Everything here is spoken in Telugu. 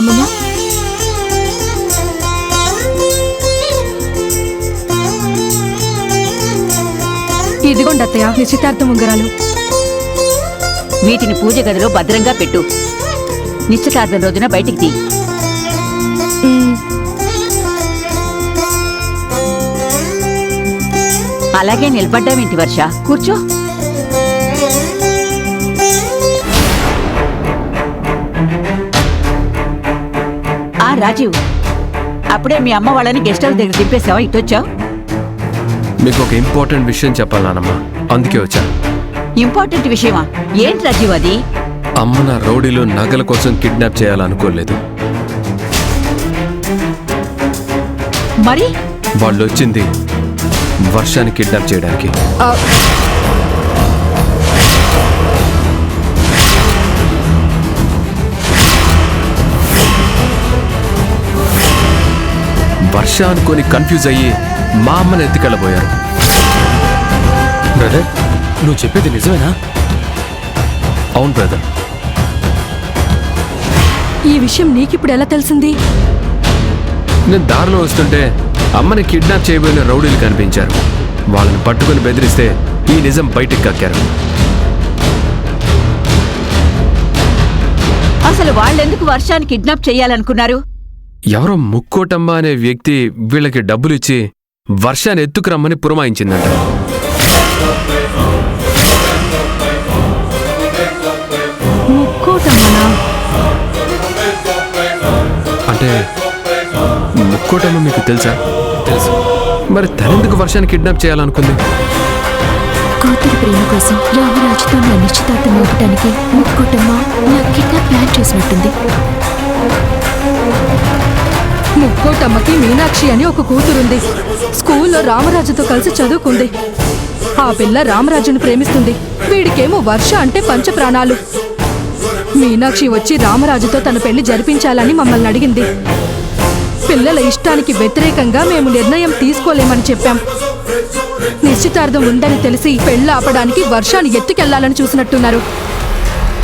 అమ్మమ్మ. ఇదిగోండి అత్తయ్య నిశ్చితార్థం ఉంగరాలు. వీటిని పూజ గదిలో భద్రంగా పెట్టు. నిశ్చితార్థం రోజున బయటికి తీ. అలాగే నిలబడ్డావేంటి వర్ష? కూర్చో. రాజీవ్, అప్పుడే మీ అమ్మ వాళ్ళని గెస్ట్ హౌస్ దగ్గర దింపేసావా? ఇటొచ్చావు? మీకు ఒక ఇంపార్టెంట్ విషయం చెప్పాలి నానమ్మ, అందుకే వచ్చా. ఇంపార్టెంట్ విషయమా? ఏంటి రాజీవ్ అది? అమ్మ నా రౌడీలో నగల కోసం కిడ్నాప్ చేయాలనుకోలేదు. మరి వాళ్ళు వచ్చింది వర్షాన్ని కిడ్నాప్ చేయడానికి. వర్ష అనుకొని కన్ఫ్యూజ్ అయ్యి మా అమ్మని ఎత్తుకెళ్ళబోయారు. బ్రదర్, నువ్వు చెప్పేది నిజమేనా? అవును బ్రదర్. ఈ విషయం నీకిప్పుడు ఎలా తెలిసింది? నేను దారిలో వస్తుంటే అమ్మని కిడ్నాప్ చేయబోయిన రౌడీలు కనిపించారు. వాళ్ళని పట్టుకుని బెదిరిస్తే ఈ నిజం బయటికి కక్కారు. అసలు వాళ్ళెందుకు వర్షాన్ని కిడ్నాప్ చేయాలనుకున్నారు? ఎవరో ముక్కోటమ్మ అనే వ్యక్తి వీళ్ళకి డబ్బులిచ్చి వర్షాన్ని ఎత్తుకురమ్మని పురమాయించిందంట. ముక్కోటమ్మనా? అంటే ముక్కోటమ్మ మీకు తెలుసా? తెలుసు. మరి తనెందుకు వర్షాన్ని కిడ్నాప్ చేయాలనుకుంది? కూతురి ప్రేమ కోసం రామరాజుతో నా నిశ్చితార్థం ఇవ్వటానికి ముక్కోటమ్మ నా కిడ్నాప్ ప్లాన్ చేసినట్టుంది. ముక్కోటమ్మకి మీనాక్షి అని ఒక కూతురుంది. స్కూల్లో రామరాజుతో కలిసి చదువుకుంది. ఆ పిల్ల రామరాజును ప్రేమిస్తుంది. వీడికేమో వర్ష అంటే పంచప్రాణాలు. మీనాక్షి వచ్చి రామరాజుతో తన పెళ్లి జరిపించాలని మమ్మల్ని అడిగింది. పిల్లల ఇష్టానికి వ్యతిరేకంగా మేము నిర్ణయం తీసుకోలేమని చెప్పాం. నిశ్చితార్థం ఉందని తెలిసి పెళ్లి ఆపడానికి వర్షాన్ని ఎత్తుకెళ్లాలని చూసినట్టున్నారు.